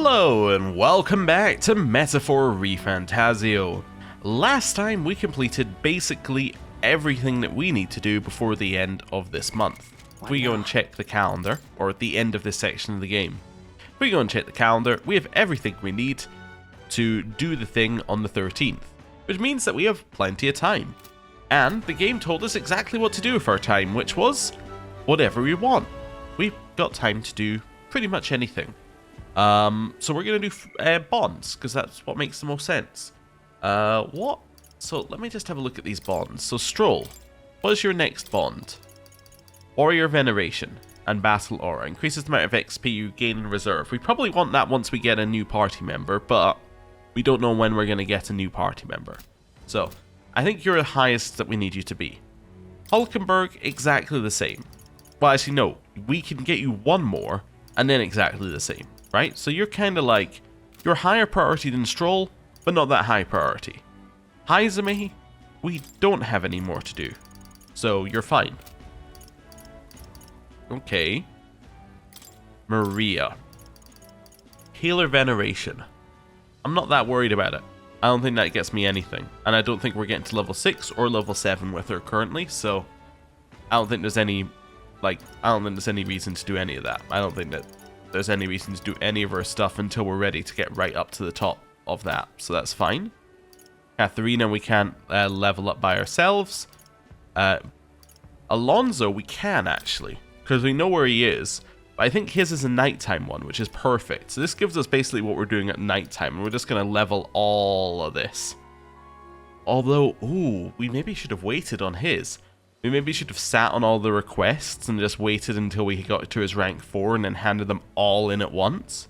Hello and welcome back to Metaphor ReFantazio. Last time we completed basically everything that we need to do before the end of this month. If we go and check the calendar, or at the end of this section of the game, if we go and check the calendar, we have everything we need to do the thing on the 13th, which means that we have plenty of time. And the game told us exactly what to do with our time, which was whatever we want. We've got time to do pretty much anything. So we're going to do bonds, because that's what makes the most sense. What? So let me just have a look at these bonds. So Stroll, what is your next bond? Warrior Veneration and Battle Aura. Increases the amount of XP you gain in reserve. We probably want that once we get a new party member, but we don't know when we're going to get a new party member. So I think you're the highest that we need you to be. Hulkenberg, exactly the same. Well, actually, no. We can get you one more, and then exactly the same. Right? So you're kind of like, you're higher priority than Stroll, but not that high priority. Haizumi, we don't have any more to do. So you're fine. Okay. Maria. Healer Veneration. I'm not that worried about it. I don't think that gets me anything. And I don't think we're getting to level 6 or level 7 with her currently, so I don't think there's any, I don't think there's any reason to do any of that. I don't think that there's any reason to do any of our stuff until we're ready to get right up to the top of that, so that's fine. Katharina we can't level up by ourselves. Alonzo we can actually, because we know where he is, but I think his is a nighttime one, which is perfect. So this gives us basically what we're doing at nighttime, and we're just going to level all of this. Although, ooh, we maybe should have waited on his. We maybe should have sat on all the requests and just waited until we got to his rank 4 and then handed them all in at once.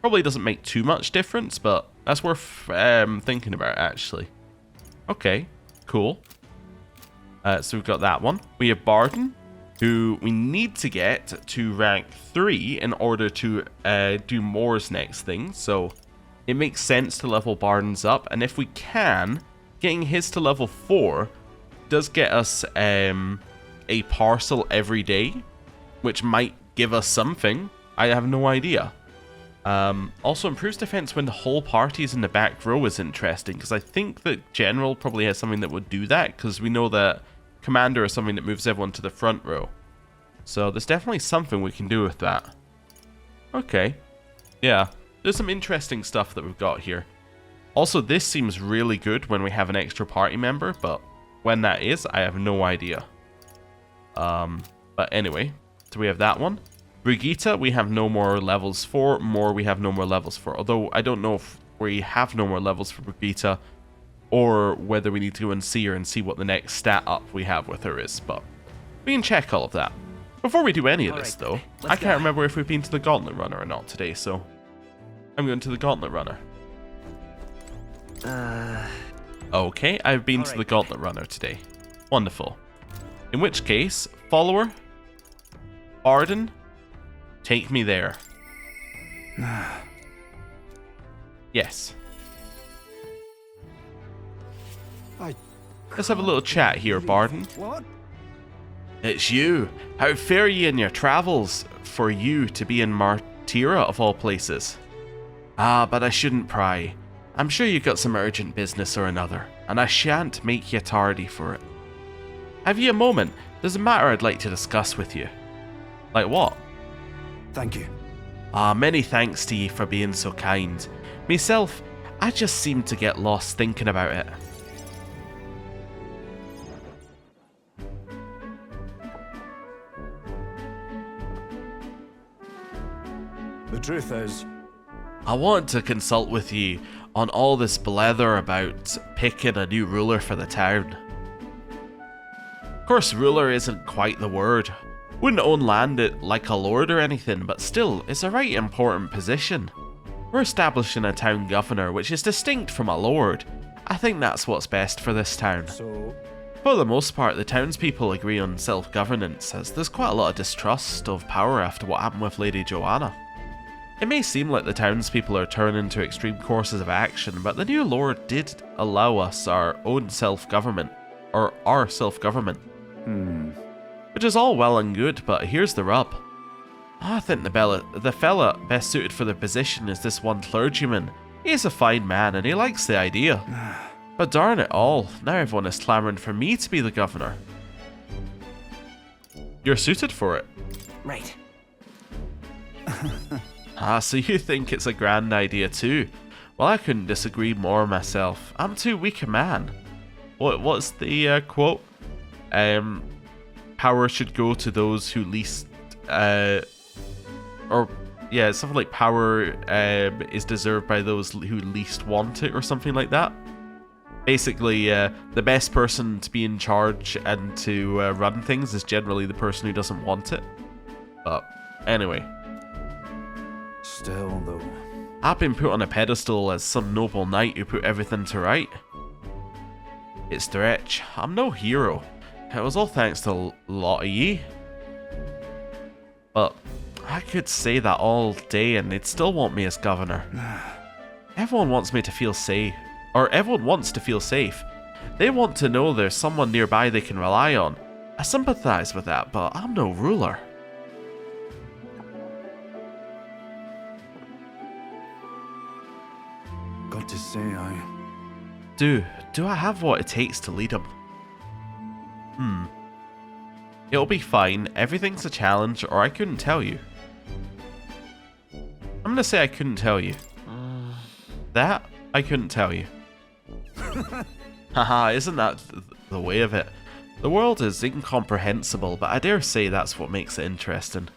Probably doesn't make too much difference, but that's worth thinking about actually. Okay, cool. So we've got that one. We have Bardon, who we need to get to rank 3 in order to do Moore's next thing. So it makes sense to level Bardon's up, and if we can, getting his to level 4 does get us a parcel every day, which might give us something. I have no idea. Also improves defense when the whole party is in the back row is interesting, because I think that General probably has something that would do that, because we know that Commander is something that moves everyone to the front row. So there's definitely something we can do with that. Okay. Yeah, there's some interesting stuff that we've got here. Also, this seems really good when we have an extra party member, but when that is, I have no idea. But anyway, so we have that one. Brigitta, we have no more levels for. More, we have no more levels for. Although, I don't know if we have no more levels for Brigitta, or whether we need to go and see her and see what the next stat up we have with her is. But we can check all of that. Before we do any of this, though, I can't remember if we've been to the Gauntlet Runner or not today, so I'm going to the Gauntlet Runner. Okay, I've been to the Gauntlet Runner today. Wonderful. In which case, follower, Bardon, take me there. Yes. Let's have a little chat here, Bardon. What? It's you. How fare ye in your travels for you to be in Martira of all places? Ah, but I shouldn't pry. I'm sure you've got some urgent business or another, and I shan't make you tardy for it. Have you a moment? There's a matter I'd like to discuss with you. Like what? Thank you. Ah, many thanks to you for being so kind. Myself, I just seem to get lost thinking about it. The truth is, I want to consult with you on all this blather about picking a new ruler for the town. Of course, ruler isn't quite the word. Wouldn't own land it like a lord or anything, but still, it's a right important position. We're establishing a town governor which is distinct from a lord. I think that's what's best for this town. so For the most part, the townspeople agree on self-governance, as there's quite a lot of distrust of power after what happened with Lady Joanna. It may seem like the townspeople are turning to extreme courses of action, but the new lord did allow us our own self-government, or our self-government. Which is all well and good, but here's the rub. I think the fella best suited for the position is this one clergyman. He's a fine man and he likes the idea. But darn it all, now everyone is clamouring for me to be the governor. You're suited for it. Right. So you think it's a grand idea too? Well, I couldn't disagree more myself. I'm too weak a man. What's the quote? Power should go to those who least... yeah, something like power is deserved by those who least want it, or something like that. Basically, the best person to be in charge and to run things is generally the person who doesn't want it. But anyway. Still, though. I've been put on a pedestal as some noble knight who put everything to right. It's stretch. I'm no hero. It was all thanks to a lot of ye. But I could say that all day and they'd still want me as governor. Everyone wants me to feel safe. Or everyone wants to feel safe. They want to know there's someone nearby they can rely on. I sympathize with that, but I'm no ruler. Got to say, Do I have what it takes to lead them? It'll be fine. Everything's a challenge, or I couldn't tell you. I'm gonna say I couldn't tell you. That, I couldn't tell you. Haha, isn't that the way of it? The world is incomprehensible, but I dare say that's what makes it interesting.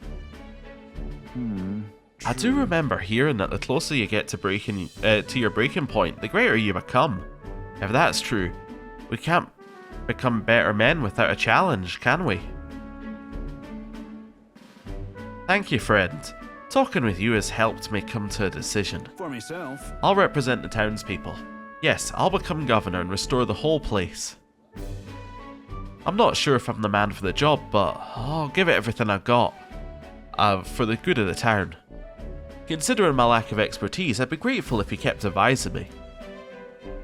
I do remember hearing that the closer you get to your breaking point, the greater you become. If that's true, we can't become better men without a challenge, can we? Thank you, friend. Talking with you has helped me come to a decision. for myself. I'll represent the townspeople. Yes, I'll become governor and restore the whole place. I'm not sure if I'm the man for the job, but I'll give it everything I've got. For the good of the town. Considering my lack of expertise, I'd be grateful if you kept advising me.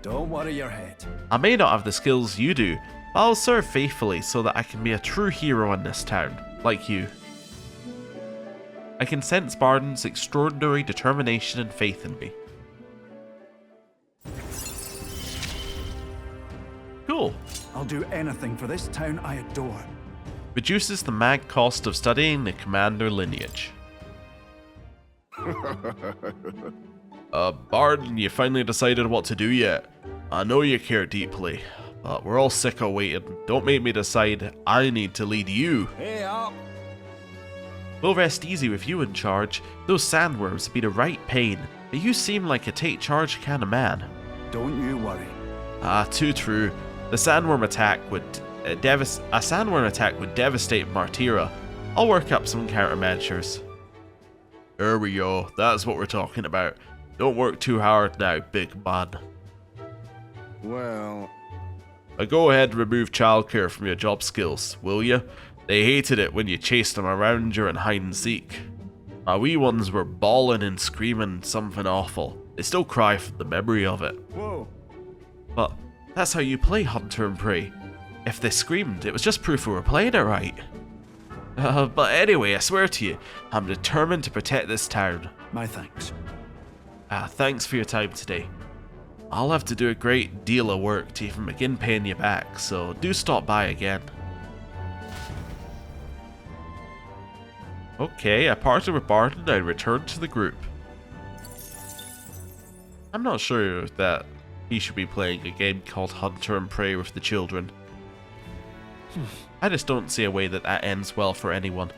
Don't worry your head. I may not have the skills you do, but I'll serve faithfully so that I can be a true hero in this town, like you. I can sense Bardon's extraordinary determination and faith in me. Cool. I'll do anything for this town I adore. Reduces the mad cost of studying the commander lineage. Bardon, you finally decided what to do yet? I know you care deeply, but we're all sick of waiting. Don't make me decide. I need to lead you. Hey up! We'll rest easy with you in charge. Those sandworms have been a right pain, but you seem like a take charge kind of man. Don't you worry. Too true. The sandworm attack would devastate Martira. I'll work up some countermeasures. There we go. That's what we're talking about. Don't work too hard now, big man. Well... Go ahead and remove childcare from your job skills, will you? They hated it when you chased them around during hide and seek. My wee ones were bawling and screaming something awful. They still cry from the memory of it. Whoa. But that's how you play Hunter and Prey. If they screamed, it was just proof we were playing it right. But anyway, I swear to you, I'm determined to protect this town. My thanks. Thanks for your time today. I'll have to do a great deal of work to even begin paying you back, so do stop by again. Okay, I parted with Bardon and I returned to the group. I'm not sure that he should be playing a game called Hunter and Prey with the children. I just don't see a way that that ends well for anyone.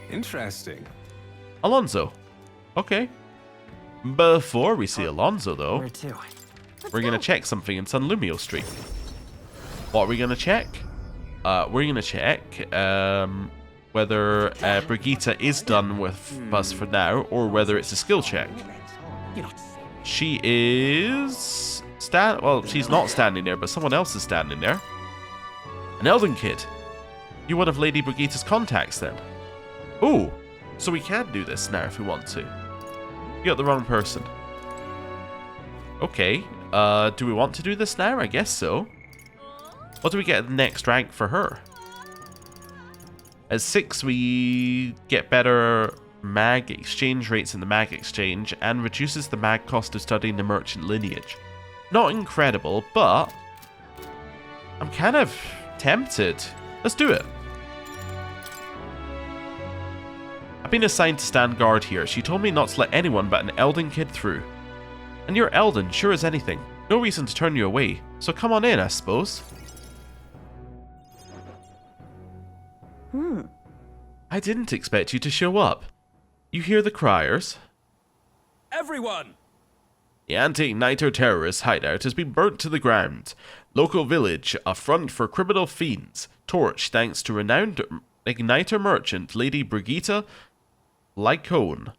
Interesting. Alonzo. Okay. Before we see Alonzo, though, Where to? we're going to check something in San Lumio Street. What are we going to check? We're going to check whether Brigitta is done with us for now, or whether it's a skill check. She is... well, she's not standing there, but someone else is standing there. An Elden Kid. You're one of Lady Brigitta's contacts, then. Oh, so we can do this now if we want to. You got the wrong person. Okay, do we want to do this now? I guess so. What do we get at the next rank for her? At 6, we get better mag exchange rates in the mag exchange and reduces the mag cost of studying the merchant lineage. Not incredible, but I'm kind of tempted. Let's do it. I've been assigned to stand guard here. She told me not to let anyone but an Elden kid through. And you're Elden, sure as anything. No reason to turn you away. So come on in, I suppose. I didn't expect you to show up. You hear the criers? Everyone! The anti-Igniter terrorist hideout has been burnt to the ground. Local village, a front for criminal fiends. Torch thanks to renowned Igniter merchant Lady Brigitta Lycone.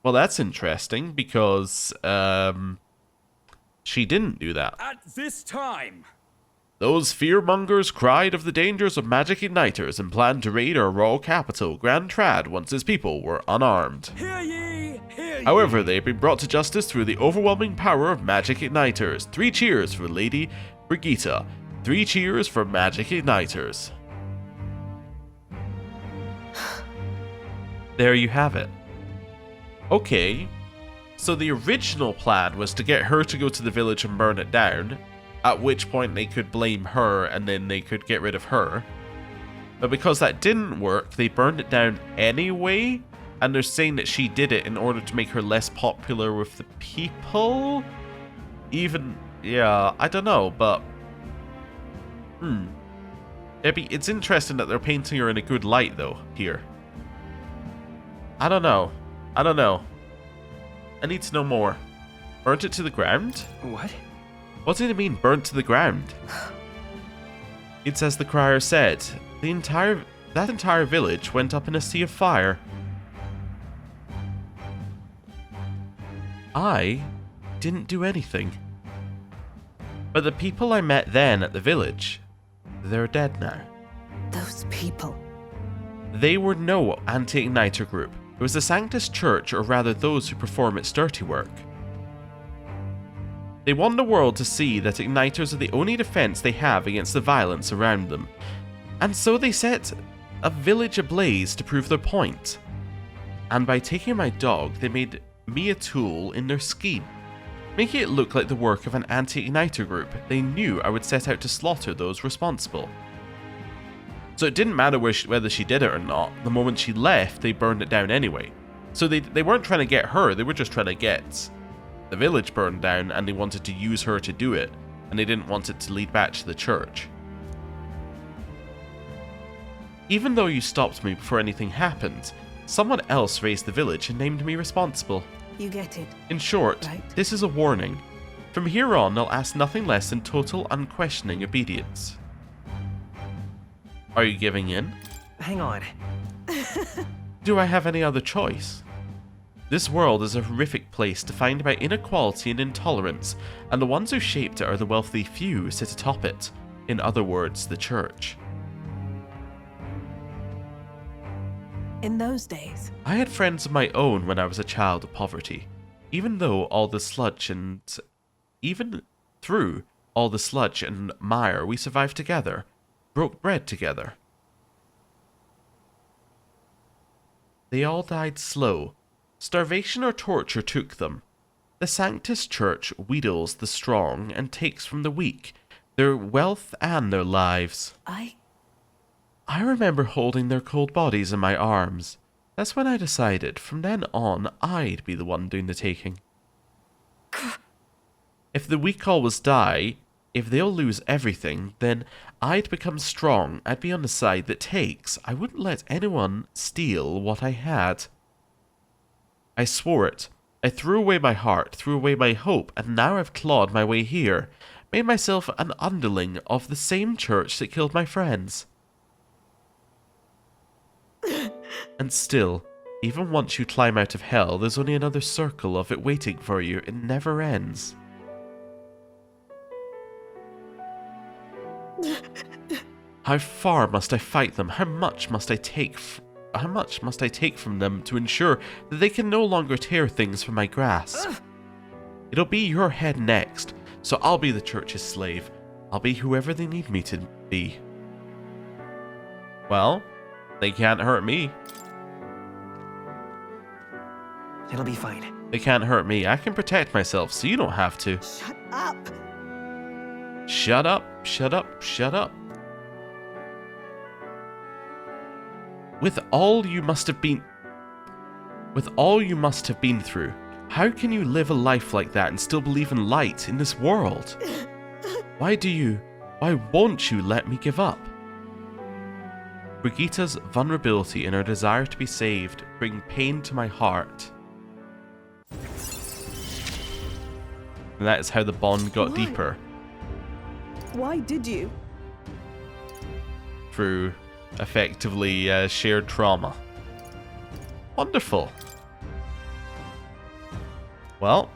Well, that's interesting because, she didn't do that. At this time! Those fearmongers cried of the dangers of magic igniters and planned to raid our royal capital, Grand Trad, once its people were unarmed. Hear ye! Hear ye! However, they've been brought to justice through the overwhelming power of magic igniters. 3 cheers for Lady Brigitta. 3 cheers for magic igniters. There you have it. Okay, so the original plan was to get her to go to the village and burn it down, at which point they could blame her and then they could get rid of her. But because that didn't work, they burned it down anyway, and they're saying that she did it in order to make her less popular with the people? Even, yeah, I don't know, but... It's interesting that they're painting her in a good light, though, here. I don't know. I don't know. I need to know more. Burnt it to the ground? What? What did it mean, burnt to the ground? It's as the crier said. That entire village went up in a sea of fire. I didn't do anything. But the people I met then at the village, they're dead now. Those people. They were no anti-Igniter group. It was the Sanctus Church, or rather those who perform its dirty work. They want the world to see that Igniters are the only defense they have against the violence around them. And so they set a village ablaze to prove their point. And by taking my dog, they made me a tool in their scheme, making it look like the work of an anti-Igniter group. They knew I would set out to slaughter those responsible. So it didn't matter whether she did it or not. The moment she left, they burned it down anyway. So they weren't trying to get her, they were just trying to get the village burned down, and they wanted to use her to do it, and they didn't want it to lead back to the church. Even though you stopped me before anything happened, someone else raised the village and named me responsible. You get it. In short, Right. this is a warning. From here on, I'll ask nothing less than total unquestioning obedience. Are you giving in? Hang on. Do I have any other choice? This world is a horrific place defined by inequality and intolerance, and the ones who shaped it are the wealthy few who sit atop it. In other words, the church. In those days, I had friends of my own when I was a child of poverty. Even through all the sludge and mire, we survived together, broke bread together. They all died slow. Starvation or torture took them. The Sanctus Church wheedles the strong and takes from the weak, their wealth and their lives. I remember holding their cold bodies in my arms. That's when I decided, from then on, I'd be the one doing the taking. If the weak always die, if they'll lose everything, then I'd become strong. I'd be on the side that takes. I wouldn't let anyone steal what I had. I swore it. I threw away my heart, threw away my hope, and now I've clawed my way here, made myself an underling of the same church that killed my friends. And still, even once you climb out of hell, there's only another circle of it waiting for you. It never ends. How far must I fight them? How much must I take from them to ensure that they can no longer tear things from my grasp? It'll be your head next, so I'll be the church's slave. I'll be whoever they need me to be. Well, They can't hurt me. It'll be fine. They can't hurt me. I can protect myself, so you don't have to. Shut up! Shut up, shut up, shut up. With all you must have been through, how can you live a life like that and still believe in light in this world? Why won't you let me give up? Brigitta's vulnerability and her desire to be saved bring pain to my heart. And that is how the bond got Why? deeper. Why did you? Through effectively shared trauma. Wonderful. Well,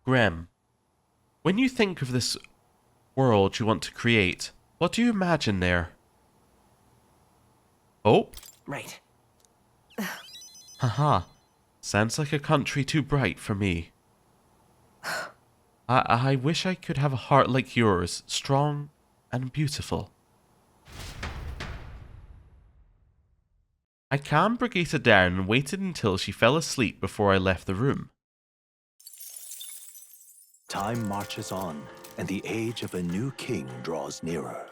Graham, when you think of this world you want to create, what do you imagine there? Oh, Right. haha. Sounds like a country too bright for me. I wish I could have a heart like yours, strong and beautiful. I calmed Brigitta down and waited until she fell asleep before I left the room. Time marches on, and the age of a new king draws nearer.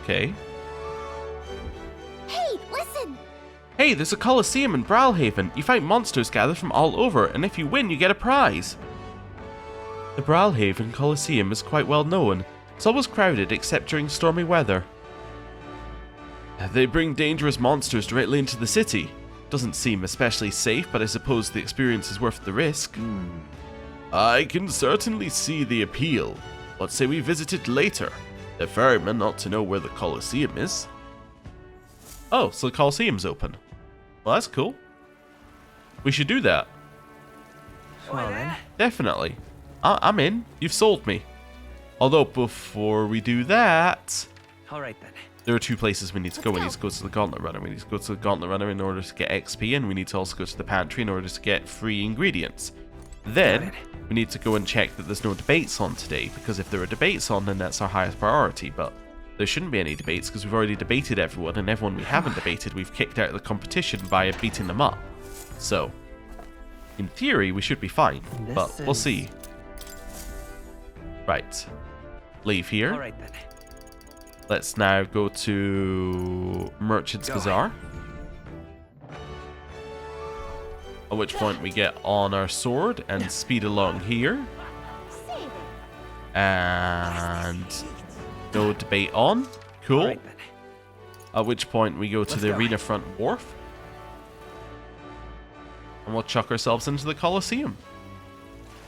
Okay. Hey, listen! Hey, there's a Coliseum in Bralhaven. You fight monsters gathered from all over, and if you win, you get a prize. The Bralhaven Coliseum is quite well known. It's always crowded except during stormy weather. They bring dangerous monsters directly into the city. Doesn't seem especially safe, but I suppose the experience is worth the risk. I can certainly see the appeal. Let's say we visit it later. The ferryman ought to know where the Coliseum is. Oh, so the Coliseum's open. Well, that's cool. We should do that. Well then. Definitely. I'm in. You've sold me. Although, before we do that, Alright then. there are two places we need to go. We Let's need to go to the Gauntlet Runner. We need to go to the Gauntlet Runner in order to get XP, and we need to also go to the pantry in order to get free ingredients. Then, Got it. we need to go and check that there's no debates on today, because if there are debates on, then that's our highest priority, but there shouldn't be any debates because we've already debated everyone, and everyone we haven't debated we've kicked out of the competition via beating them up. So, in theory, we should be fine, but we'll see. Right. Leave here. Alright then. Let's now go to Merchant's Go Bazaar. At which point we get on our sword and speed along here. Save it. And no debate on. Cool. Alright then. At which point we go to Let's the go. arena front wharf. And we'll chuck ourselves into the Coliseum.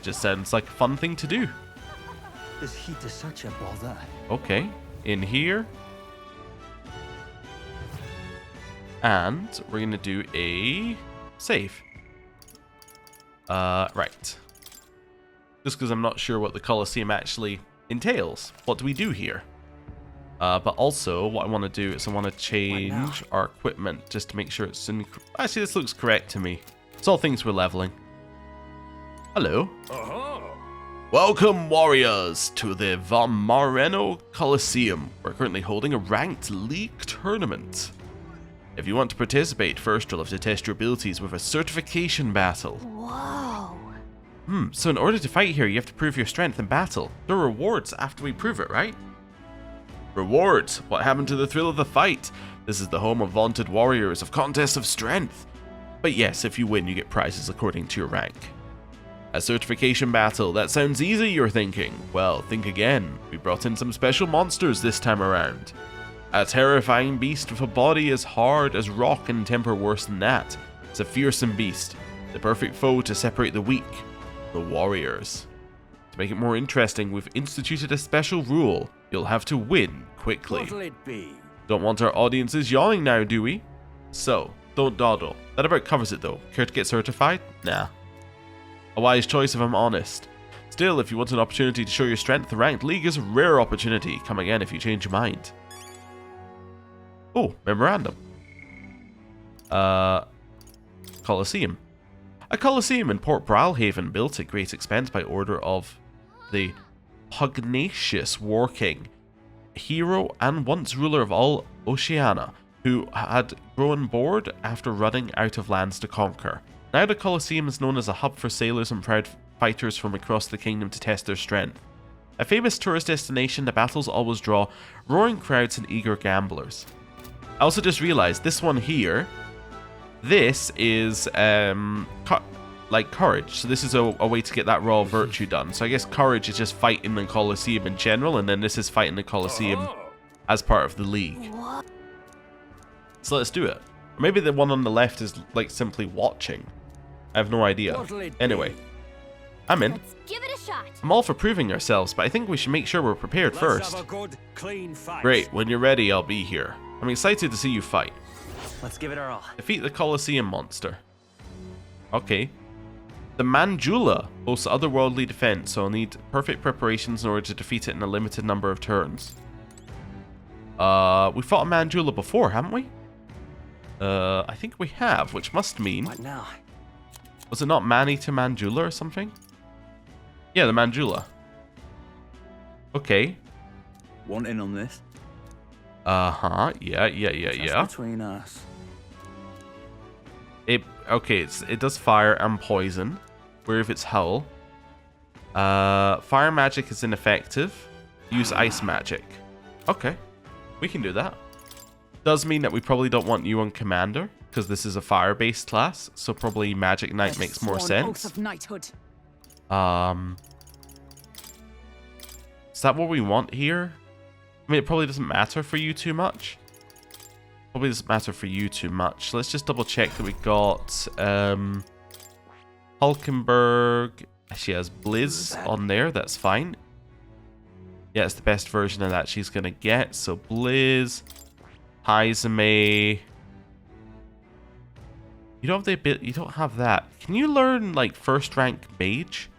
Just sounds like a fun thing to do. This heat is such a bother. Okay, in here. And we're gonna do a save. Right. Just because I'm not sure what the Coliseum actually entails. What do we do here? But also, what I want to do is I want to change our equipment just to make sure it's in... Actually, this looks correct to me. It's all things we're leveling. Hello. Welcome, warriors, to the Van Mareno Coliseum. We're currently holding a ranked league tournament. If you want to participate, first you'll have to test your abilities with a certification battle. Whoa. So in order to fight here, you have to prove your strength in battle. There are rewards after we prove it, right? Rewards. What happened to the thrill of the fight? This is the home of vaunted warriors of contests of strength. But yes, if you win, you get prizes according to your rank. A certification battle. That sounds easy, you're thinking. Well, think again. We brought in some special monsters this time around. A terrifying beast with a body as hard as rock and temper worse than that. It's a fearsome beast. The perfect foe to separate the weak. The warriors. To make it more interesting, we've instituted a special rule. You'll have to win quickly. What'll it be? Don't want our audiences yawning now, do we? So, don't dawdle. That about covers it though. Care to get certified? Nah. A wise choice if I'm honest. Still, if you want an opportunity to show your strength, the ranked league is a rare opportunity. Come again if you change your mind. Oh, memorandum. Coliseum. A Coliseum in Port Bralhaven built at great expense by order of the pugnacious war king, hero and once ruler of all Oceania, who had grown bored after running out of lands to conquer. Now the Coliseum is known as a hub for sailors and proud fighters from across the kingdom to test their strength. A famous tourist destination, the battles always draw roaring crowds and eager gamblers. I also just realized this one here, this is like courage. So this is a way to get that raw virtue done. So I guess courage is just fighting the Coliseum in general, and then this is fighting the Coliseum as part of the league. So let's do it. Or maybe the one on the left is like simply watching. I have no idea. Anyway, I'm in. Let's give it a shot. I'm all for proving ourselves, but I think we should make sure we're prepared first. Have a good, clean fight. Great, when you're ready, I'll be here. I'm excited to see you fight. Let's give it our all. Defeat the Coliseum monster. Okay. The Mandula boasts otherworldly defense, so I'll need perfect preparations in order to defeat it in a limited number of turns. We fought a Mandula before, haven't we? I think we have, which must mean... What now? Was it not Man-Eater Mandula or something? Yeah, the Mandula. Okay. Want in on this? Uh-huh. Yeah. Between us. It does fire and poison. Where if it's hull. Fire magic is ineffective. Use ice magic. Okay. We can do that. Does mean that we probably don't want you on commander, because this is a fire-based class, so probably Magic Knight makes more sense. Of knighthood. Is that what we want here? I mean, it probably doesn't matter for you too much. Probably doesn't matter for you too much. Let's just double check that we got Hulkenberg. She has Blizz on there. That's fine. Yeah, it's the best version of that she's gonna get. So Blizz, Haizame. You don't have the bit. You don't have that. Can you learn like first rank mage?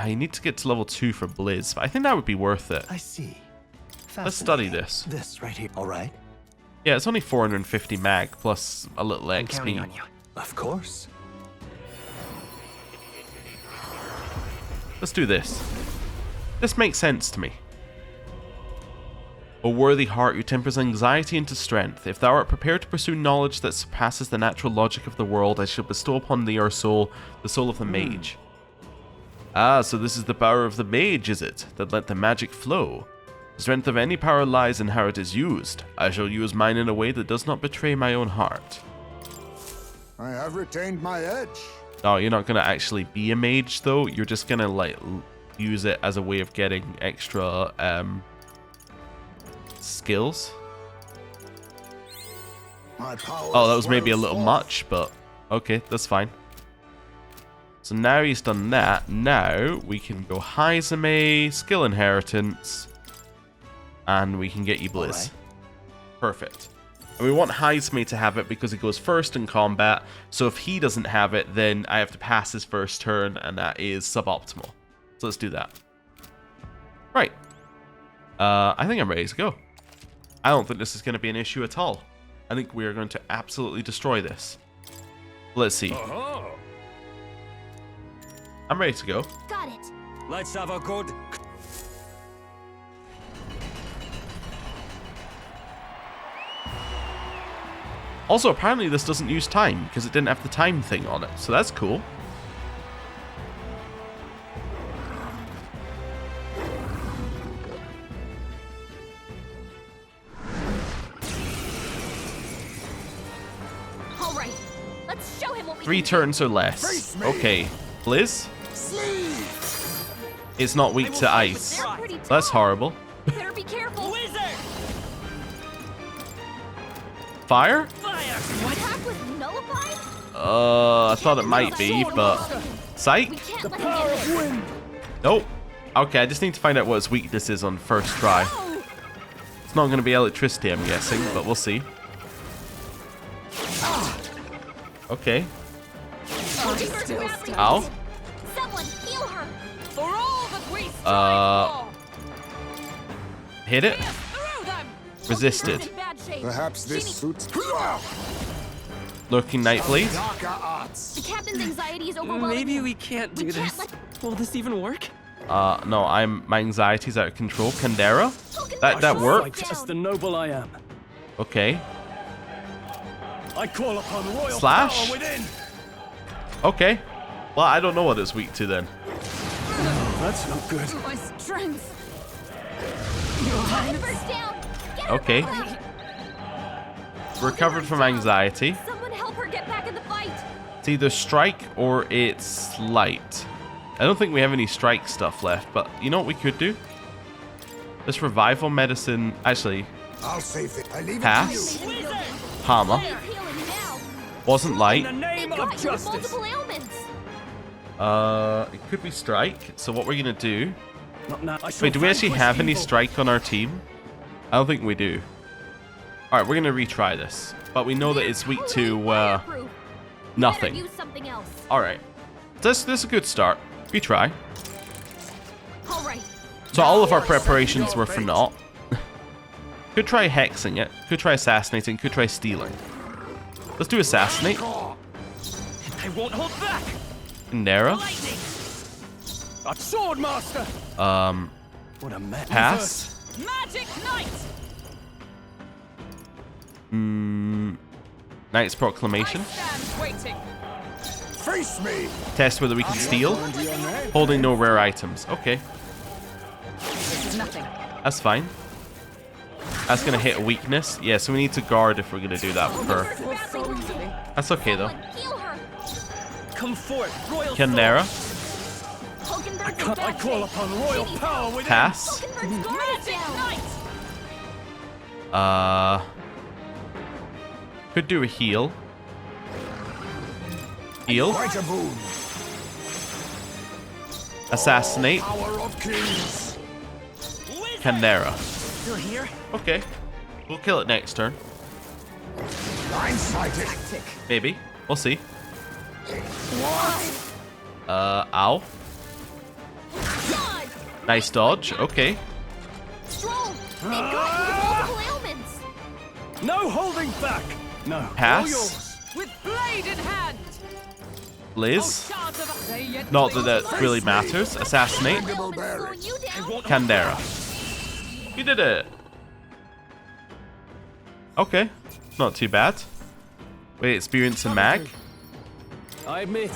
You need to get to level 2 for Blizz, but I think that would be worth it. I see. Let's study this. This right here. All right. Yeah, it's only 450 mag plus a little I'm counting on XP. you. Of course. Let's do this. This makes sense to me. O worthy heart, who tempers anxiety into strength, if thou art prepared to pursue knowledge that surpasses the natural logic of the world, I shall bestow upon thee our soul, the soul of the mage. Ah, so this is the power of the mage, is it, that let the magic flow? The strength of any power lies in how it is used. I shall use mine in a way that does not betray my own heart. I have retained my edge. Oh, you're not going to actually be a mage, though. You're just going to, like, use it as a way of getting extra, skills. My power Oh, that was maybe a swells little forth. much, but okay, that's fine. So now he's done that. Now we can go Haizame, skill inheritance, and we can get you Blizz. Alright. Perfect. And we want Haizame to have it because he goes first in combat. So if he doesn't have it, then I have to pass his first turn, and that is suboptimal. So let's do that. Right. I think I'm ready to go. I don't think this is going to be an issue at all. I think we are going to absolutely destroy this. Let's see. I'm ready to go. Got it. Let's have a good. Also, apparently this doesn't use time because it didn't have the time thing on it. So that's cool. All right. Let's show him what we 3 can turns or less. Face me. Okay. Blizz? It's not weak to ice. They're pretty That's tough. horrible. Better be careful. Fire? Attack was nullified? I thought it might be, but... We Psych? can't let him get away. Nope. Okay, I just need to find out what his weakness is on first try. It's not going to be electricity, I'm guessing, but we'll see. Okay. Still Ow. Someone heal her. For all that we strive Hit it. through them. Resisted. In bad shape. Perhaps this suits. Lurking Nightblade. Darker arts. The captain's anxiety is overwhelming. Maybe him. we can't We do can't this. let- Will this even work? No, my anxiety's out of control. Kandera? That worked? As the noble I am. Okay. I call upon royal Slash? power within. Okay. Well, I don't know what it's weak to then. That's not good. My strength. First down. Get her Okay. back. Recovered from anxiety. Someone help her get back in the fight. It's either strike or it's light. I don't think we have any strike stuff left, but you know what we could do? This revival medicine, actually, I'll save it. I leave pass. it to you. Hammer. He's healing now. Wasn't In light. the name They've of got you with justice. multiple ailments. It could be strike. So what we're gonna do? Not now. I shall Wait, do we actually vanquish have any evil. strike on our team? I don't think we do. All right, we're gonna retry this, but we know that it's weak to Fireproof. nothing. Better use something else. All right, this is a good start. Retry. All right. So all of our preparations were for naught. Could try hexing it. Could try assassinating. Could try stealing. Let's do assassinate. I won't hold back. Nera. Lightning. A sword master. What a mess. Pass. Magic Knight. Knight's Proclamation. Stand waiting. Face me. Test whether we can steal. Under your name. Holding no rare items. Okay, This is nothing. that's fine. That's gonna hit a weakness. Yeah, so we need to guard if we're gonna do that with her. So easily. That's okay though. Someone heal her. Come forth, royal Kandera. Hulkenberg's in I bad call shape. upon royal She needs power help. within. Pass. Hulkenberg's guard is Magic down. Knight. Could do a heal. Heal. Quite a boon. Assassinate. Power of kings. Kandera. Still here? Okay. We'll kill it next turn. Blindsided. Maybe. We'll see. Ow. God. Nice dodge. Okay. Strong. They've got you with multiple ailments. No holding back. No. All Pass. yours. With blade in hand. Liz. Oh, chance of they yet Not cling that to that the really matters. Assassinate. Ailments slowing you down. Kandera. We did it. Okay. Not too bad. Wait, experience and mag. I admit,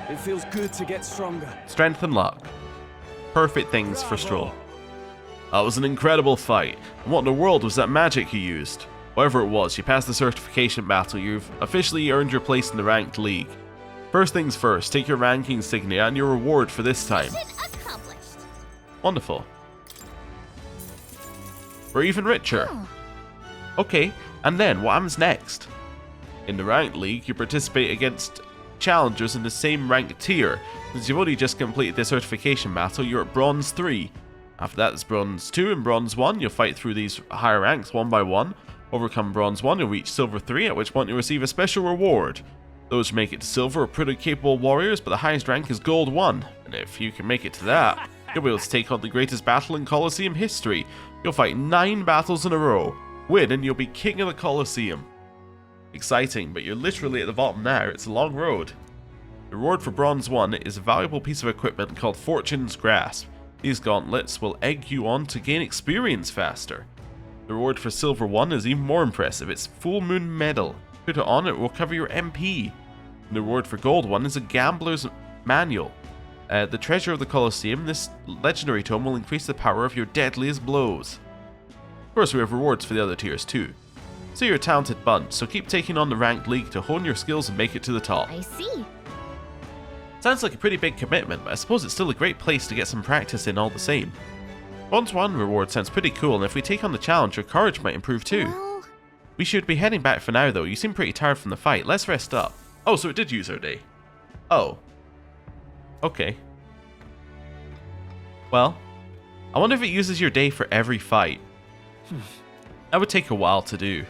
it feels good to get stronger. Strength and luck. Perfect things for Stroll. That was an incredible fight. And what in the world was that magic you used? Whatever it was, you passed the certification battle. You've officially earned your place in the ranked league. First things first, take your rank insignia and your reward for this time. Mission accomplished. Wonderful. We're even richer. Okay, and then what happens next? In the ranked league, you participate against challengers in the same rank tier. Since you've only just completed the certification battle, you're at Bronze 3. After that, it's Bronze 2 and Bronze 1. You'll fight through these higher ranks one by one. Overcome Bronze 1, you'll reach Silver 3, at which point you'll receive a special reward. Those who make it to Silver are pretty capable warriors, but the highest rank is Gold 1. And if you can make it to that, you'll be able to take on the greatest battle in Coliseum history. You'll fight 9 battles in a row. Win and you'll be king of the Coliseum. Exciting, but you're literally at the bottom now. It's a long road. The reward for Bronze 1 is a valuable piece of equipment called Fortune's Grasp. These gauntlets will egg you on to gain experience faster. The reward for Silver 1 is even more impressive. It's Full Moon Medal. Put it on, it will cover your MP. And the reward for Gold 1 is a Gambler's Manual. The treasure of the Coliseum, this legendary tome will increase the power of your deadliest blows. Of course, we have rewards for the other tiers too. So you're a talented bunch, so keep taking on the ranked league to hone your skills and make it to the top. I see. Sounds like a pretty big commitment, but I suppose it's still a great place to get some practice in all the same. Bronze 1 reward sounds pretty cool, and if we take on the challenge, your courage might improve too. Well, We should be heading back for now though. You seem pretty tired from the fight. Let's rest up. Oh, so it did use our day. Oh. Okay. Well, I wonder if it uses your day for every fight. That would take a while to do.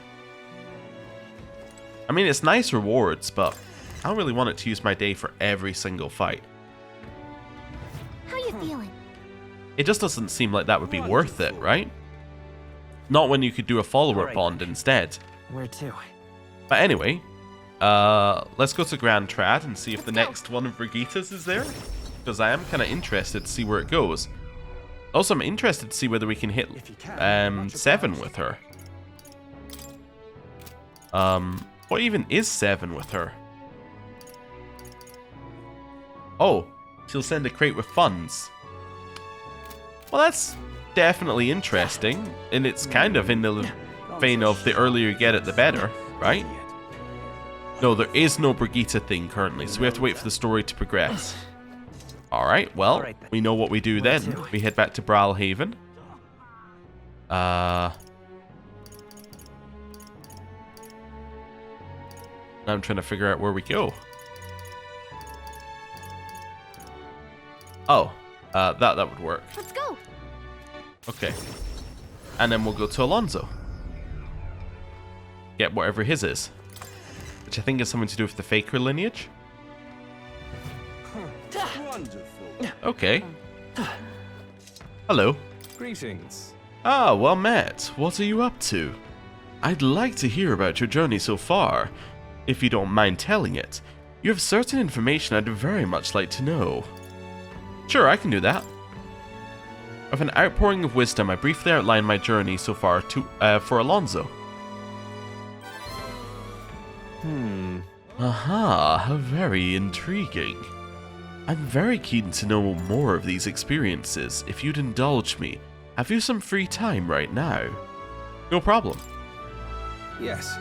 I mean, it's nice rewards, but I don't really want it to use my day for every single fight. how you feeling? It just doesn't seem like that would be worth it, right? Not when you could do a follower Alright. bond instead. Where to? But anyway, let's go to Grand Trad and see if the Let's go. next one of Brigittas is there. because I am kind of interested to see where it goes. Also, I'm interested to see whether we can hit 7 with her. What even is 7 with her? Oh, she'll send a crate with funds. Well, that's definitely interesting, and it's kind of in the vein of the earlier you get it, the better, right? No, there is no Brigitta thing currently, so we have to wait for the story to progress. Alright, well, we know what we do then. We head back to Brawlhaven. Now I'm trying to figure out where we go. Oh, that would work. Let's go. Okay. And then we'll go to Alonzo. Get whatever his is. Which I think is something to do with the Faker lineage. Wonderful. Okay. Hello. Greetings. Ah, well met. What are you up to? I'd like to hear about your journey so far, if you don't mind telling it. You have certain information I'd very much like to know. Sure, I can do that. With an outpouring of wisdom, I briefly outline my journey so far for Alonzo. Aha, how very intriguing. I'm very keen to know more of these experiences. If you'd indulge me, have you some free time right now? No problem. Yes.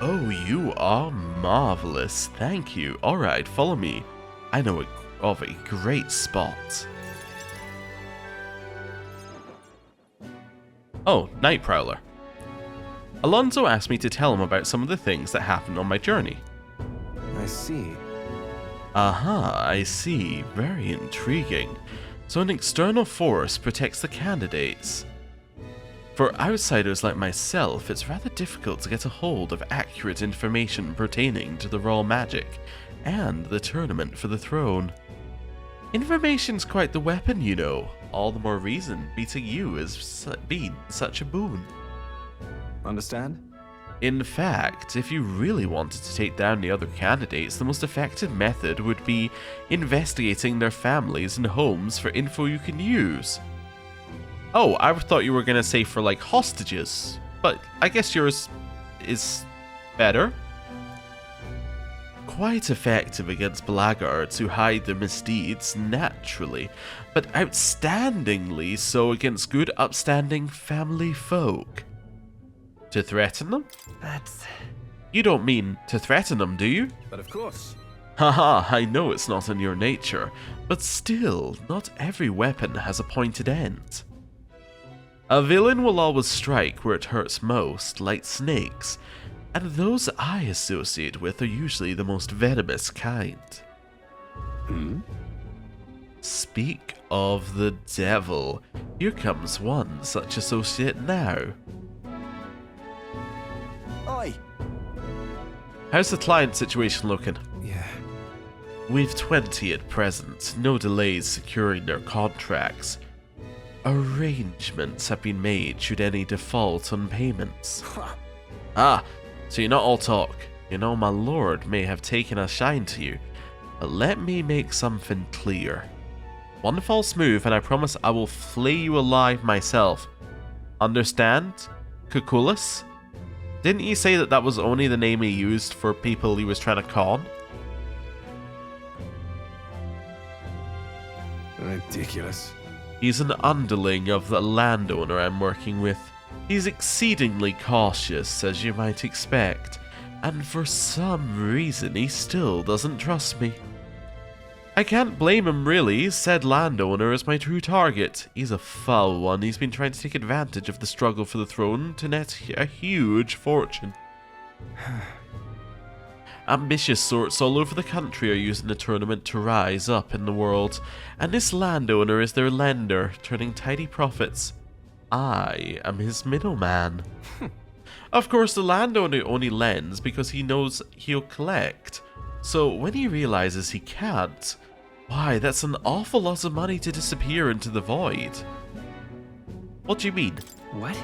Oh, you are marvelous. Thank you. Alright, follow me. I know of a great spot. Oh, Night Prowler. Alonzo asked me to tell him about some of the things that happened on my journey. I see. Aha, I see. Very intriguing. So an external force protects the candidates. For outsiders like myself, it's rather difficult to get a hold of accurate information pertaining to the royal magic and the tournament for the throne. Information's quite the weapon, you know. All the more reason beating you has been such a boon. Understand? In fact, if you really wanted to take down the other candidates, the most effective method would be investigating their families and homes for info you can use. Oh, I thought you were going to say for like hostages, but I guess yours is better. Quite effective against blackguards who hide their misdeeds naturally, but outstandingly so against good upstanding family folk. To threaten them? That's... You don't mean to threaten them, do you? But of course. Haha, I know it's not in your nature, but still, not every weapon has a pointed end. A villain will always strike where it hurts most, like snakes, and those I associate with are usually the most venomous kind. Speak of the devil. Here comes one such associate now. Oi! How's the client situation looking? Yeah. We've 20 at present, no delays securing their contracts. Arrangements have been made should any default on payments. Ah, so you're not all talk. You know, my lord may have taken a shine to you, but let me make something clear. One false move and I promise I will flay you alive myself. Understand, Cuculus? Didn't he say that that was only the name he used for people he was trying to con? Ridiculous. He's an underling of the landowner I'm working with. He's exceedingly cautious, as you might expect, and for some reason he still doesn't trust me. I can't blame him really, said landowner is my true target. He's a foul one, he's been trying to take advantage of the struggle for the throne to net a huge fortune. Ambitious sorts all over the country are using the tournament to rise up in the world, and this landowner is their lender, turning tidy profits. I am his middleman. Of course, the landowner only lends because he knows he'll collect, so when he realizes he can't, why, that's an awful lot of money to disappear into the void. What do you mean? What?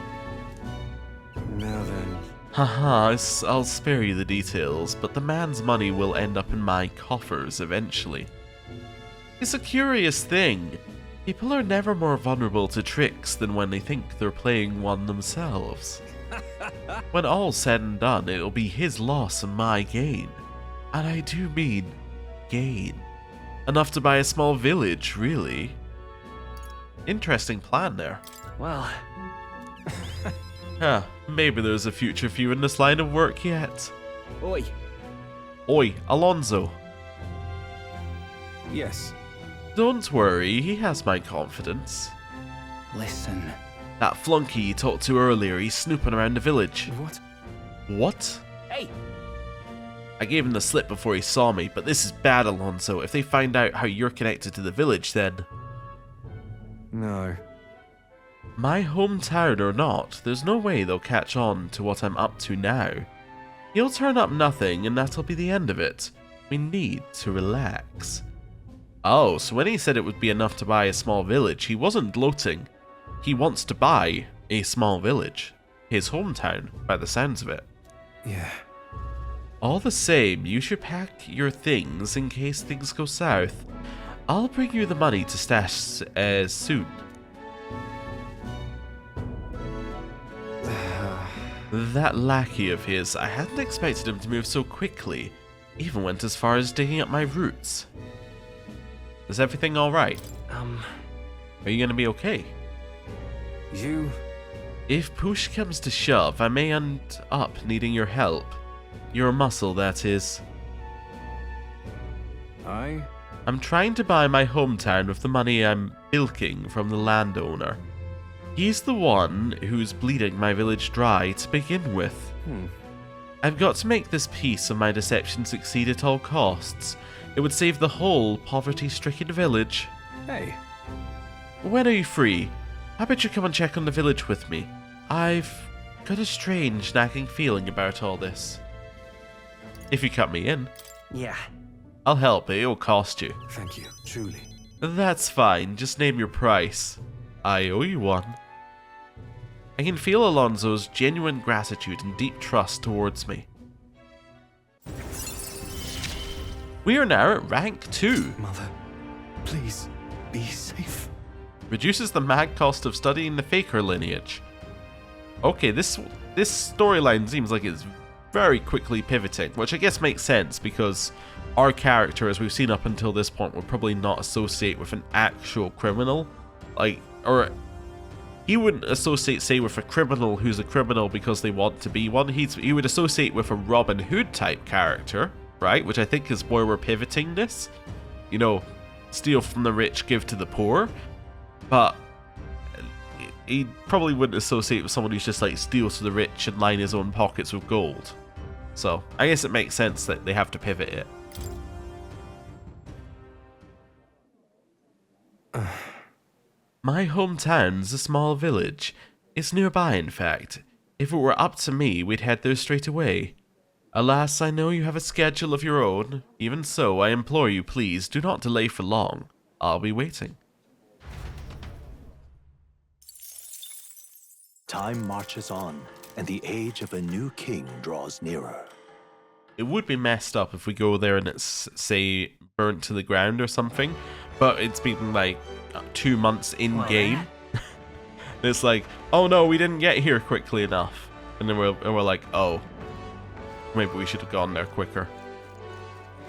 Now then. Haha, I'll spare you the details, but the man's money will end up in my coffers eventually. It's a curious thing. People are never more vulnerable to tricks than when they think they're playing one themselves. When all's said and done, it'll be his loss and my gain. And I do mean gain. Enough to buy a small village, really. Interesting plan there. Well, Huh, maybe there's a future for you in this line of work yet. Oi. Oi, Alonzo. Yes. Don't worry, he has my confidence. listen. That flunky you talked to earlier, he's snooping around the village. What? What? Hey! I gave him the slip before he saw me, but this is bad, Alonzo. If they find out how you're connected to the village, then... No. My hometown or not, there's no way they'll catch on to what I'm up to now. He'll turn up nothing, and that'll be the end of it. We need to relax. Oh, so when he said it would be enough to buy a small village, he wasn't gloating. He wants to buy a small village. His hometown, by the sounds of it. Yeah. All the same, you should pack your things in case things go south. I'll bring you the money to stash soon. That lackey of his, I hadn't expected him to move so quickly. Even went as far as digging up my roots. Is everything alright? Are you gonna be okay? You... If push comes to shove, I may end up needing your help. Your muscle, that is. I'm trying to buy my hometown with the money I'm bilking from the landowner. He's the one who's bleeding my village dry to begin with. I've got to make this piece of my deception succeed at all costs. It would save the whole poverty-stricken village. Hey. When are you free? How about you come and check on the village with me? I've got a strange, nagging feeling about all this. If you cut me in. Yeah. I'll help, but it'll cost you. Thank you, truly. That's fine, just name your price. I owe you one. I can feel Alonzo's genuine gratitude and deep trust towards me. We are now at rank 2. Mother, please, be safe. Reduces the mag cost of studying the Faker lineage. Okay, this storyline seems like it's very quickly pivoting, which I guess makes sense because our character, as we've seen up until this point, would probably not associate with an actual criminal. Or he wouldn't associate, say, with a criminal who's a criminal because they want to be one. He would associate with a Robin Hood type character, right? Which I think is where we're pivoting this. You know, steal from the rich, give to the poor. But he probably wouldn't associate with someone who's just like steals to the rich and line his own pockets with gold. So I guess it makes sense that they have to pivot it. My hometown's a small village. It's nearby, in fact. If it were up to me, we'd head there straight away. Alas, I know you have a schedule of your own. Even so, I implore you, please, do not delay for long. I'll be waiting. Time marches on, and the age of a new king draws nearer. It would be messed up if we go there and it's, say, burnt to the ground or something, but it's been like 2 months in-game. It's like, oh no, we didn't get here quickly enough. And then we're like, oh, maybe we should have gone there quicker.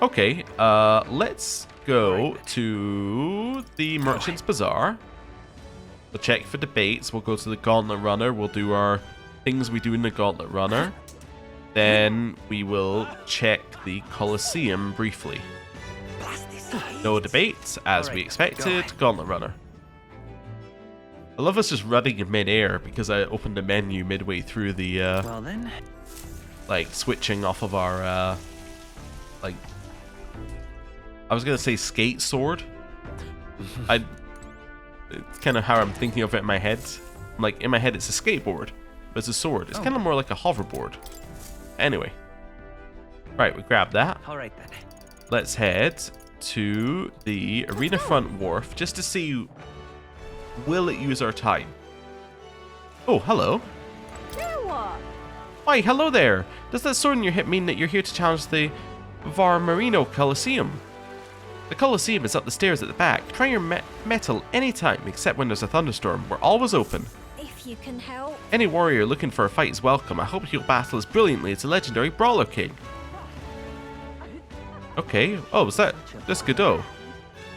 Okay, let's go to the Merchant's Bazaar. We'll check for debates. We'll go to the Gauntlet Runner. We'll do our things we do in the Gauntlet Runner. Then we will check the Coliseum briefly. No debates, as we expected. Gauntlet Runner. I love us just running in mid-air because I opened a menu midway through the, Well then. like, switching off of our, like, I was gonna say skate sword. It's kind of how I'm thinking of it in my head. Like, in my head it's a skateboard, but it's a sword. It's kind of more like a hoverboard. Anyway. Right, we grab that. Alright then. Let's head to the Arena Front Wharf just to see, will it use our time? Oh, hello. Why, hello there. Does that sword in your hip mean that you're here to challenge the Var Marino Coliseum? The Coliseum is up the stairs at the back. Try your metal anytime, except when there's a thunderstorm. We're always open. If you can help. Any warrior looking for a fight is welcome. I hope you'll battle as brilliantly as the legendary Brawler King. Okay. Oh, is that Godot?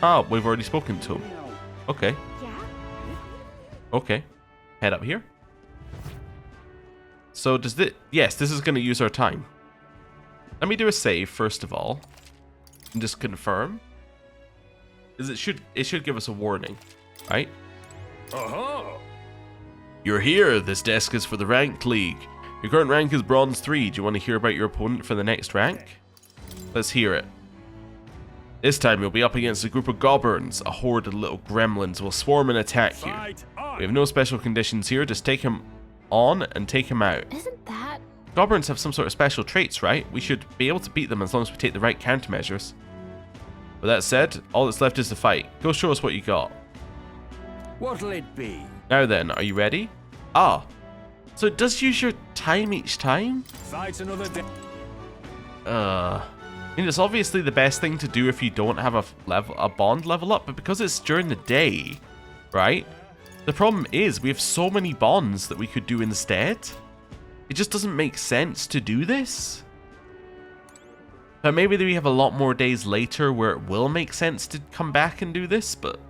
Oh, we've already spoken to him. Okay. Yeah? Okay. Head up here. So does this... Yes, this is going to use our time. Let me do a save first of all. And just confirm. Because it should give us a warning. Right? Uh-huh. You're here. This desk is for the Ranked League. Your current rank is Bronze 3. Do you want to hear about your opponent for the next rank? Let's hear it. This time you'll be up against a group of goblins. A horde of little gremlins will swarm and attack you. We have no special conditions here. Just take him on and take him out. Isn't that? Goblins have some sort of special traits, right? We should be able to beat them as long as we take the right countermeasures. With that said, all that's left is to fight. Go show us what you got. What'll it be? Now then, are you ready? Ah, so it does use your time each time? Fight another day. I mean, it's obviously the best thing to do if you don't have a bond level up, but because it's during the day, right? The problem is we have so many bonds that we could do instead. It just doesn't make sense to do this. But maybe we have a lot more days later where it will make sense to come back and do this, but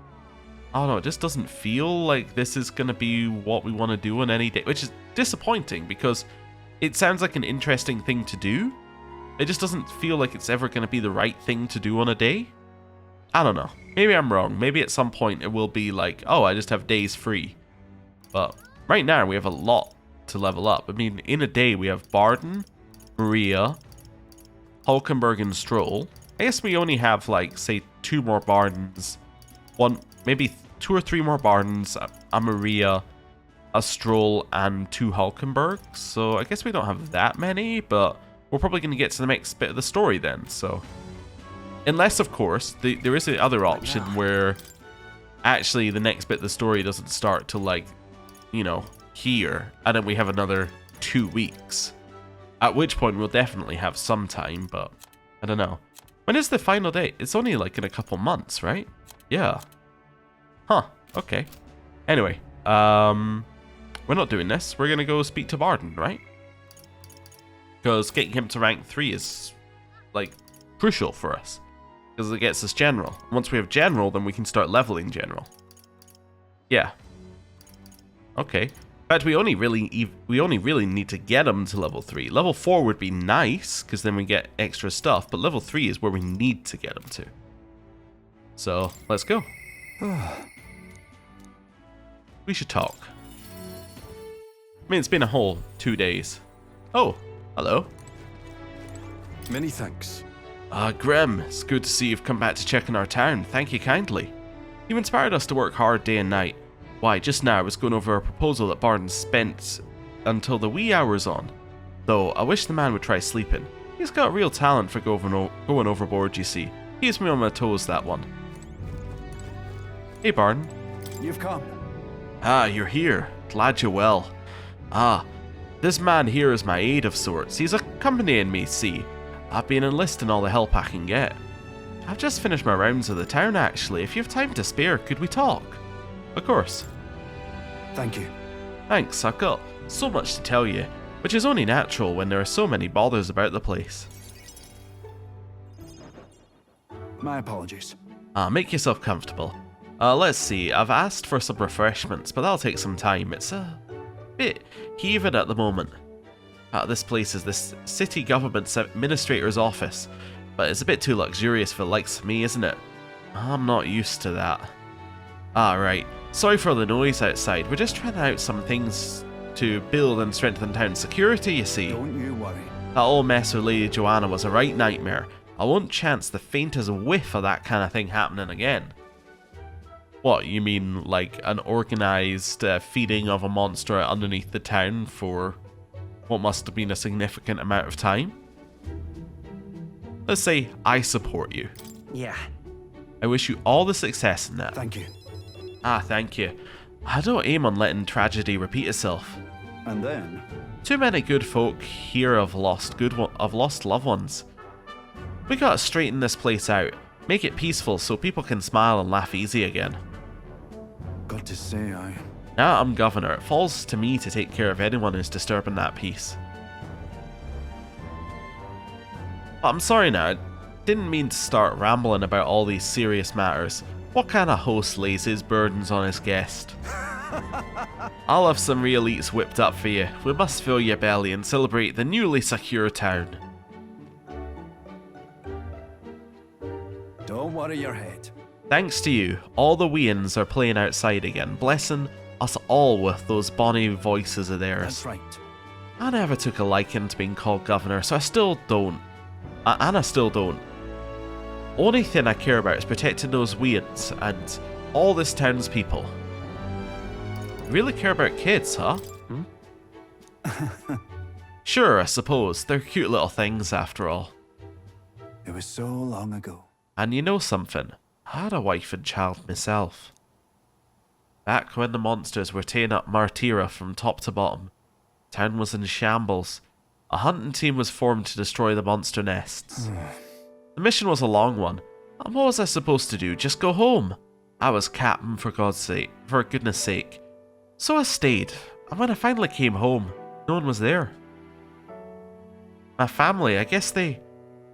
I don't know, it just doesn't feel like this is going to be what we want to do on any day, which is disappointing because it sounds like an interesting thing to do. It just doesn't feel like it's ever going to be the right thing to do on a day. I don't know. Maybe I'm wrong. Maybe at some point it will be like, oh, I just have days free. But right now we have a lot to level up. I mean, in a day we have Bardon, Maria, Hulkenberg, and Stroll. I guess we only have, like, say, 2 more Bardons. Maybe 2 or 3 more Bardons, a Maria, a Stroll, and 2 Hulkenbergs. So I guess we don't have that many, but we're probably going to get to the next bit of the story then, so... Unless, of course, there is the other option where actually the next bit of the story doesn't start till, like, you know, here, and then we have another 2 weeks. At which point we'll definitely have some time, but I don't know. When is the final date? It's only like in a couple months, right? Yeah. Huh, okay. Anyway, we're not doing this. We're going to go speak to Bardon, right? Because getting him to rank 3 is, like, crucial for us. Because it gets us general. Once we have general, then we can start leveling general. Yeah. Okay. In fact, we only really need to get him to level 3. Level 4 would be nice, because then we get extra stuff. But level 3 is where we need to get him to. So, let's go. We should talk. I mean, it's been a whole 2 days. Oh, hello. Many thanks. Grem, it's good to see you've come back to check on our town. Thank you kindly. You inspired us to work hard day and night. Why, just now I was going over a proposal that Bardon spent until the wee hours on. Though, I wish the man would try sleeping. He's got real talent for going overboard, you see. Keeps me on my toes, that one. Hey, Bardon. You've come. Ah, you're here. Glad you're well. Ah, this man here is my aide of sorts. He's accompanying me, see. I've been enlisting all the help I can get. I've just finished my rounds of the town, actually. If you have time to spare, could we talk? Of course. Thank you. Thanks, I've got so much to tell you, which is only natural when there are so many bothers about the place. My apologies. Make yourself comfortable. Let's see, I've asked for some refreshments, but that'll take some time. It's a bit heaving at the moment. This place is this city government's administrator's office, but it's a bit too luxurious for the likes of me, isn't it? I'm not used to that. Right. Sorry for the noise outside. We're just trying out some things to build and strengthen town security, you see. Don't you worry. That old mess with Lady Joanna was a right nightmare. I won't chance the faintest whiff of that kind of thing happening again. What, you mean like an organised feeding of a monster underneath the town for what must have been a significant amount of time? Let's say I support you. Yeah. I wish you all the success in that. Thank you. Thank you. I don't aim on letting tragedy repeat itself. And then? Too many good folk here have lost loved ones. We gotta straighten this place out. Make it peaceful so people can smile and laugh easy again. Got to say, Now I'm governor, it falls to me to take care of anyone who's disturbing that peace. I'm sorry now, I didn't mean to start rambling about all these serious matters. What kind of host lays his burdens on his guest? I'll have some real eats whipped up for you. We must fill your belly and celebrate the newly secure town. don't worry your head. Thanks to you, all the weans are playing outside again, blessing us all with those bonny voices of theirs. That's right. I never took a liking to being called governor, so I still don't. And I still don't. Only thing I care about is protecting those weans and all this town's people. You really care about kids, huh? Sure, I suppose. They're cute little things after all. It was so long ago. And you know something? I had a wife and child myself. Back when the monsters were tearing up Martira from top to bottom, town was in shambles. A hunting team was formed to destroy the monster nests. The mission was a long one. And what was I supposed to do? Just go home? I was captain, for goodness sake. So I stayed, and when I finally came home, no one was there. My family, I guess they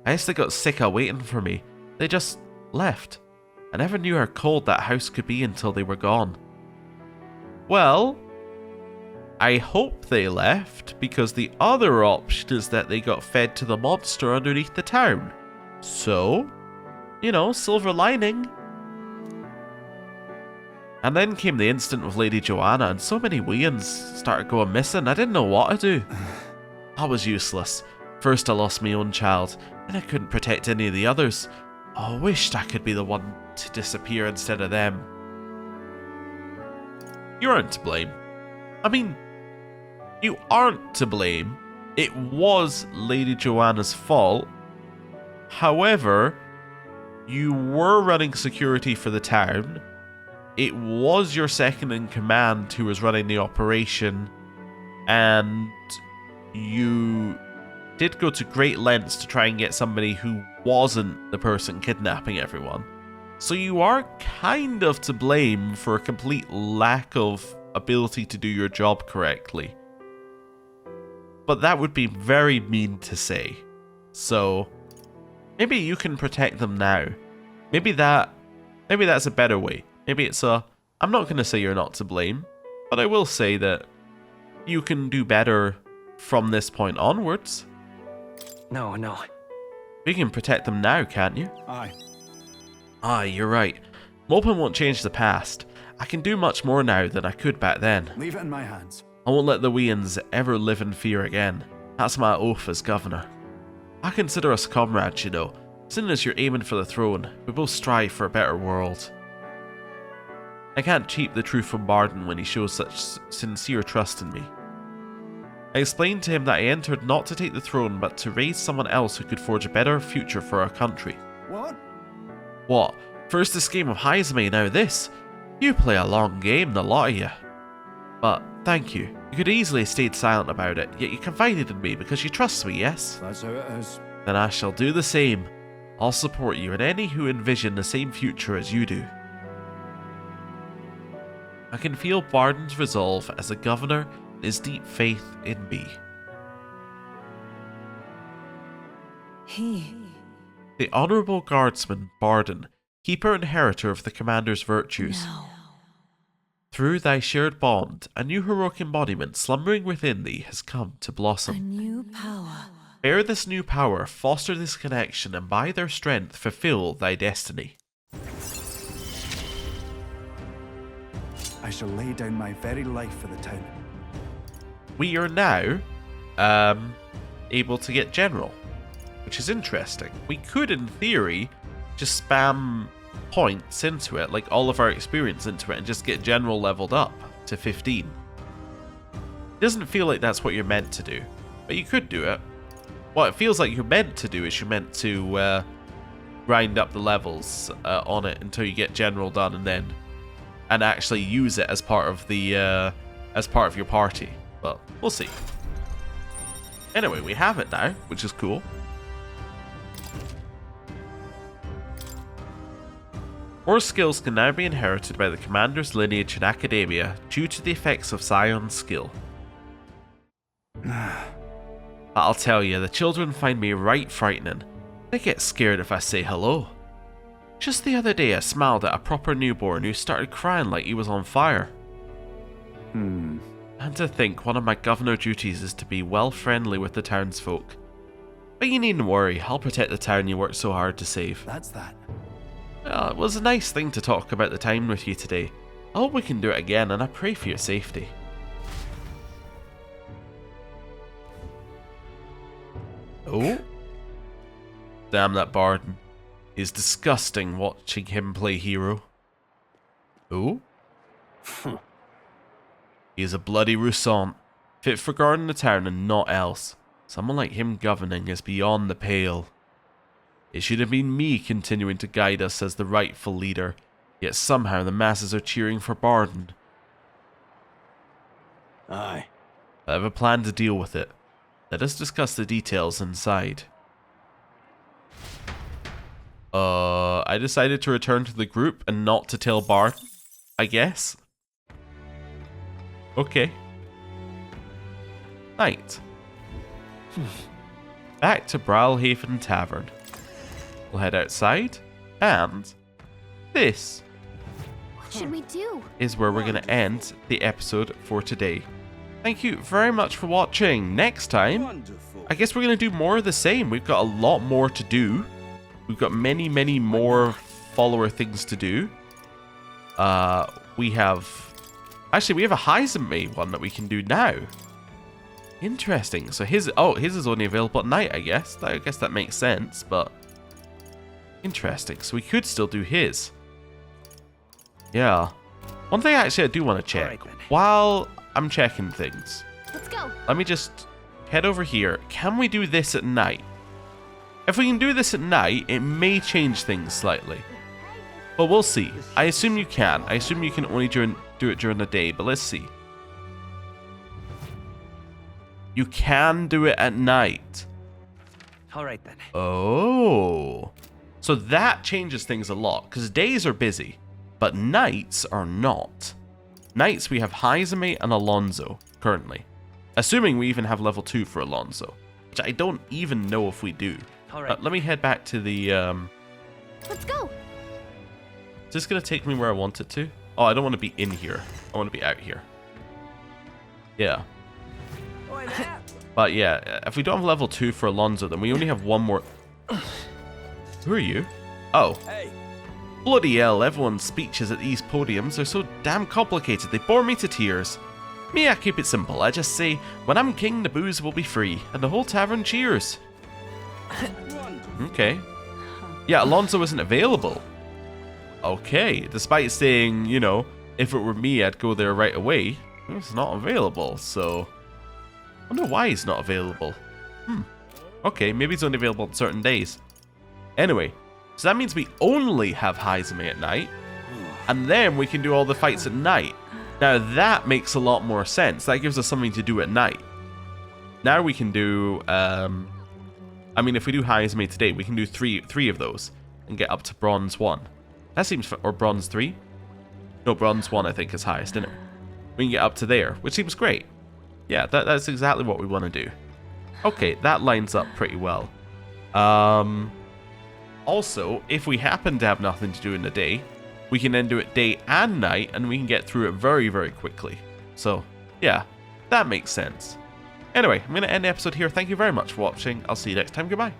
got sick of waiting for me. They just left. I never knew how cold that house could be until they were gone. Well, I hope they left, because the other option is that they got fed to the monster underneath the town. So, you know, silver lining. And then came the incident with Lady Joanna, and so many weans started going missing, I didn't know what to do. I was useless. First I lost my own child, and I couldn't protect any of the others. Oh, I wished I could be the one to disappear instead of them. You aren't to blame. I mean, you aren't to blame. It was Lady Joanna's fault. However, you were running security for the town. It was your second in command who was running the operation, and you did go to great lengths to try and get somebody who wasn't the person kidnapping everyone. So you are kind of to blame for a complete lack of ability to do your job correctly. But that would be very mean to say. So maybe you can protect them now. Maybe that's a better way. Maybe it's I'm not going to say you're not to blame, but I will say that you can do better from this point onwards. No. We can protect them now, can't you? Aye. Aye, you're right. Moping won't change the past. I can do much more now than I could back then. Leave it in my hands. I won't let the weans ever live in fear again. That's my oath as governor. I consider us comrades, you know. Soon as you're aiming for the throne, we both strive for a better world. I can't cheat the truth from Bardon when he shows such sincere trust in me. I explained to him that I entered not to take the throne, but to raise someone else who could forge a better future for our country. What? What? First this game of Heisme, now this? You play a long game, the lot of you. But, thank you. You could easily have stayed silent about it, yet you confided in me because you trust me, yes? That's how it is. Then I shall do the same. I'll support you and any who envision the same future as you do. I can feel Bardon's resolve as a governor and his deep faith in me. The Honourable Guardsman Bardon, keeper and inheritor of the commander's virtues. No. Through thy shared bond, a new heroic embodiment slumbering within thee has come to blossom. A new power. Bear this new power, foster this connection, and by their strength fulfill thy destiny. I shall lay down my very life for the town. We are now able to get general, which is interesting. We could, in theory, just spam points into it, like all of our experience into it, and just get general leveled up to 15. It doesn't feel like that's what you're meant to do, but you could do it. What it feels like you're meant to do is you're meant to grind up the levels on it until you get general done, and actually use it as part of the as part of your party. Well, we'll see. Anyway, we have it now, which is cool. Or skills can now be inherited by the commander's lineage in academia due to the effects of Scion's skill. But I'll tell you, the children find me right frightening. They get scared if I say hello. Just the other day I smiled at a proper newborn who started crying like he was on fire. And to think one of my governor duties is to be well friendly with the townsfolk. But you needn't worry, I'll protect the town you worked so hard to save. That's that. It was a nice thing to talk about the time with you today. I hope we can do it again, and I pray for your safety. Oh? Damn that Bardon. It's disgusting watching him play hero. Oh? He's a bloody Roussant, fit for guarding the town and not else. Someone like him governing is beyond the pale. It should have been me continuing to guide us as the rightful leader, yet somehow the masses are cheering for Bardon. Aye. I have a plan to deal with it. Let us discuss the details inside. I decided to return to the group and not to tell Bardon, I guess. Okay. Night. Back to Bralhaven Tavern. We'll head outside, and this What should we do? is where we're going to end the episode for today. Thank you very much for watching. Next time, I guess we're going to do more of the same. We've got a lot more to do. We've got many, many more follower things to do. We have... Actually, we have a Heizeme one that we can do now. Interesting. So his is only available at night, I guess. I guess that makes sense, but... Interesting. So we could still do his. Yeah. One thing actually I do want to check. While I'm checking things, Let's go. let me just head over here. Can we do this at night? If we can do this at night, it may change things slightly. But we'll see. I assume you can. I assume you can only do it during the day, but let's see. You can do it at night. Alright then. Oh. So that changes things a lot, because days are busy, but nights are not. Nights we have Heizeme and Alonzo, currently. Assuming we even have level 2 for Alonzo, which I don't even know if we do. Let me head back to the... Let's go. Is this going to take me where I want it to? Oh, I don't want to be in here. I want to be out here. Yeah. But yeah, if we don't have level 2 for Alonzo, then we only have one more... Who are you? Oh. Hey. Bloody hell, everyone's speeches at these podiums are so damn complicated, they bore me to tears. Me, I keep it simple. I just say, when I'm king, the booze will be free, and the whole tavern cheers. Okay. Yeah, Alonzo isn't available. Okay, despite saying, you know, if it were me, I'd go there right away. It's not available, so... I wonder why he's not available. Okay, maybe he's only available on certain days. Anyway, so that means we only have Heizeme at night, and then we can do all the fights at night. Now that makes a lot more sense. That gives us something to do at night. Now we can do, I mean, if we do Heizeme today, we can do three of those and get up to Bronze 1. That seems, or Bronze 3? No, Bronze 1 I think is highest, isn't it? We can get up to there, which seems great. Yeah, that's exactly what we want to do. Okay, that lines up pretty well. Also, if we happen to have nothing to do in the day, we can then do it day and night, and we can get through it very, very quickly. So, yeah, that makes sense. Anyway, I'm going to end the episode here. Thank you very much for watching. I'll see you next time. Goodbye.